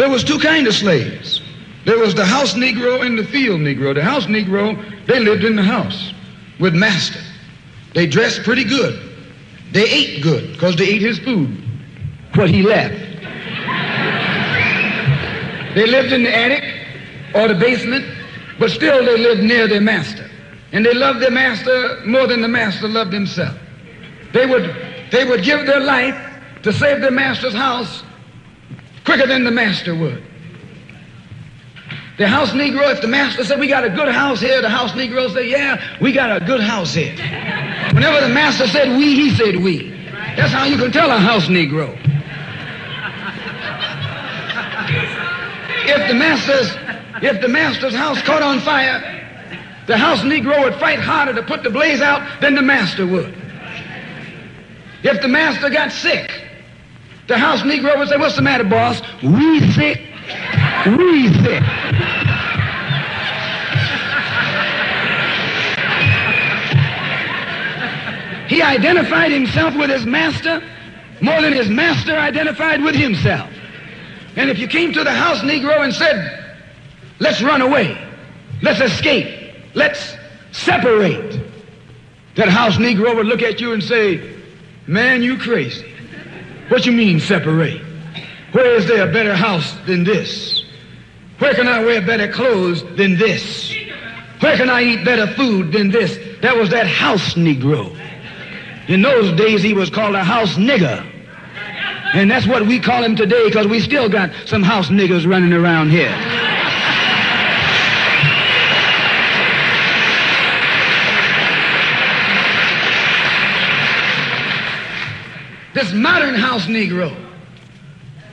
There was two kinds of slaves. There was the house Negro and the field Negro. The house Negro, they lived in the house with master. They dressed pretty good. They ate good because they ate his food, what he left. They lived in the attic or the basement, but still they lived near their master. And they loved their master more than the master loved himself. They would give their life to save their master's house quicker than the master would. The house Negro, if the master said, we got a good house here, the house Negro said, yeah, we got a good house here. Whenever the master said we, he said we. That's how you can tell a house Negro. If the master's house caught on fire, the house Negro would fight harder to put the blaze out than the master would. If the master got sick, the house Negro would say, what's the matter, boss? We sick. We sick. He identified himself with his master more than his master identified with himself. And if you came to the house Negro and said, let's run away, let's escape, let's separate, that house Negro would look at you and say, man, you crazy. What you mean separate? Where is there a better house than this? Where can I wear better clothes than this? Where can I eat better food than this? That was that house Negro. In those days, he was called a house nigger. And that's what we call him today because we still got some house niggers running around here. This modern house Negro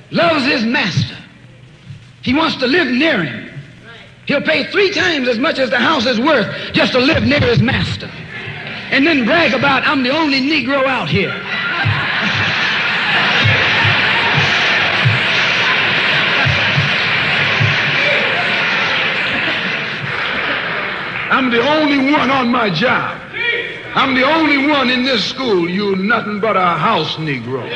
loves his master. He wants to live near him. He'll pay 3 times as much as the house is worth just to live near his master. And then brag about, I'm the only Negro out here. I'm the only one on my job. I'm the only one in this school. You're nothing but a house Negro.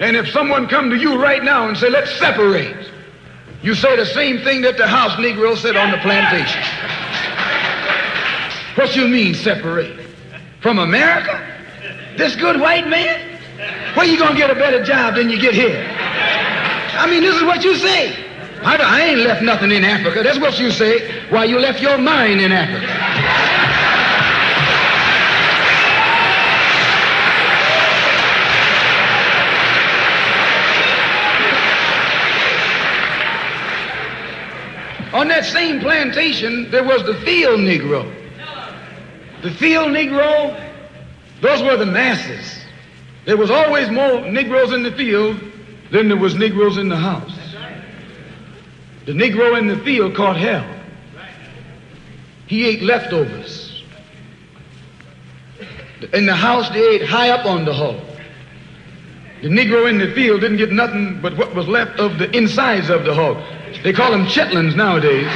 And if someone come to you right now and say, let's separate, you say the same thing that the house Negro said on the plantation. What you mean separate? From America? This good white man? Where you gonna get a better job than you get here? I mean, this is what you say. I ain't left nothing in Africa. That's what you say while you left your mind in Africa. On that same plantation, there was the field Negro. The field Negro, those were the masses. There was always more Negroes in the field than there was Negroes in the house. The Negro in the field caught hell. He ate leftovers. In the house, they ate high up on the hog. The Negro in the field didn't get nothing but what was left of the insides of the hog. They call them chitlins nowadays.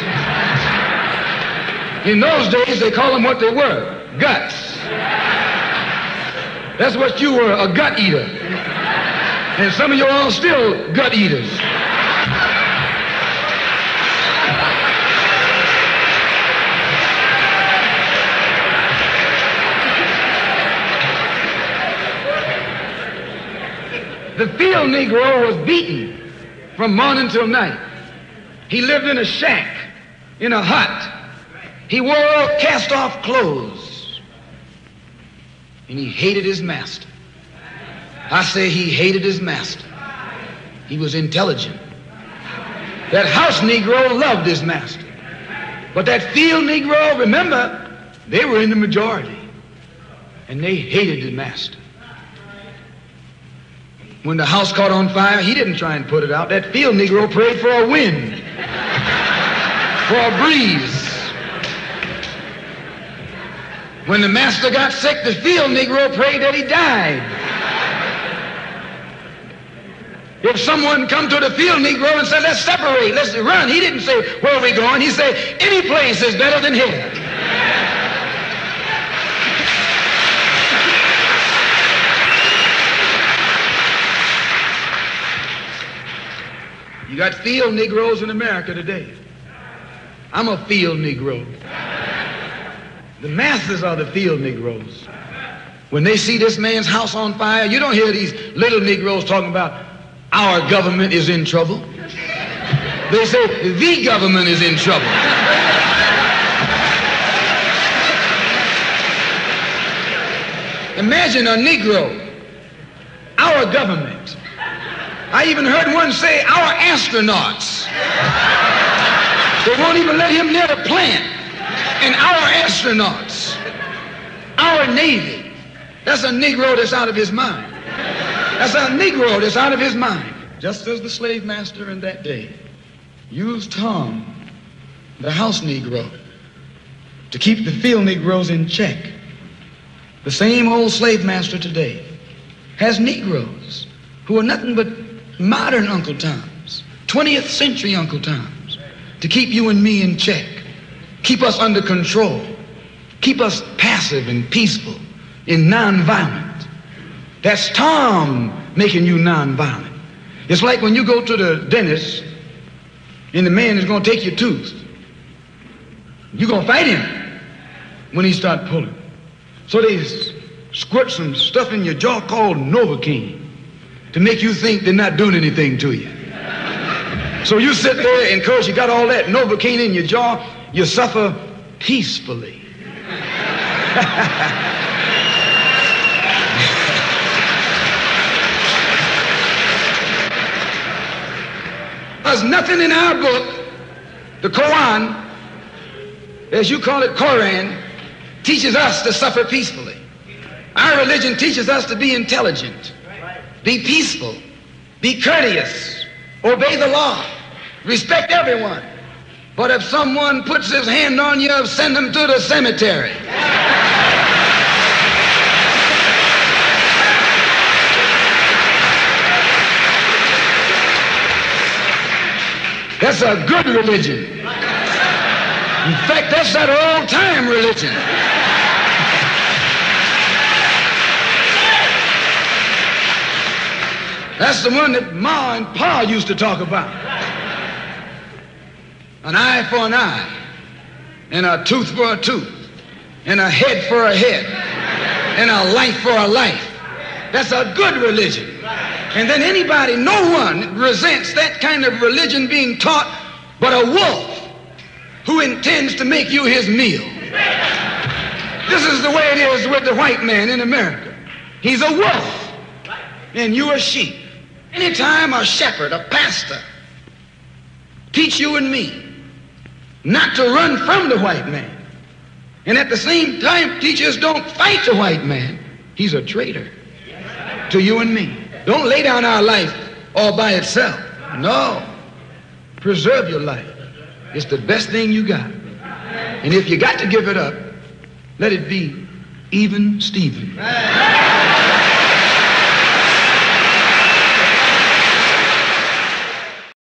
In those days, they call them what they were, guts. That's what you were, a gut eater. And some of you all still gut eaters. The field Negro was beaten from morning till night. He lived in a shack, in a hut. He wore cast-off clothes. And he hated his master. I say he hated his master. He was intelligent. That house Negro loved his master. But that field Negro, remember, they were in the majority. And they hated the master. When the house caught on fire, he didn't try and put it out. That field Negro prayed for a wind, for a breeze. When the master got sick, the field Negro prayed that he died. If someone come to the field Negro and said, let's separate, let's run, he didn't say, where are we going? He said, any place is better than here. You got field Negroes in America today. I'm a field Negro. The masses are the field Negroes. When they see this man's house on fire, you don't hear these little Negroes talking about our government is in trouble. They say the government is in trouble. Imagine a Negro, our government. I even heard one say our astronauts. They won't even let him near a plant. And our astronauts, our Navy, that's a Negro that's out of his mind. That's a Negro that's out of his mind. Just as the slave master in that day used Tom, the house Negro, to keep the field Negroes in check, the same old slave master today has Negroes who are nothing but modern Uncle Toms, 20th century Uncle Toms, to keep you and me in check, keep us under control, keep us passive and peaceful and nonviolent. That's Tom making you nonviolent. It's like when you go to the dentist and the man is going to take your tooth. You're going to fight him when he starts pulling. So they squirt some stuff in your jaw called Novocaine to make you think they're not doing anything to you. So you sit there, and because you got all that Novocaine in your jaw, you suffer peacefully. There's nothing in our book, the Quran, as you call it, Quran, teaches us to suffer peacefully. Our religion teaches us to be intelligent, be peaceful, be courteous, obey the law, respect everyone. But if someone puts his hand on you, send him to the cemetery. That's a good religion. In fact, that's that old-time religion. That's the one that Ma and Pa used to talk about. An eye for an eye, and a tooth for a tooth, and a head for a head, and a life for a life. That's a good religion. And then anybody, no one resents that kind of religion being taught but a wolf who intends to make you his meal. This is the way it is with the white man in America. He's a wolf, and you a sheep. Anytime a shepherd, a pastor, teach you and me not to run from the white man, and at the same time teach us don't fight the white man, he's a traitor to you and me. Don't lay down our life all by itself. No. Preserve your life. It's the best thing you got. And if you got to give it up, let it be even Stephen.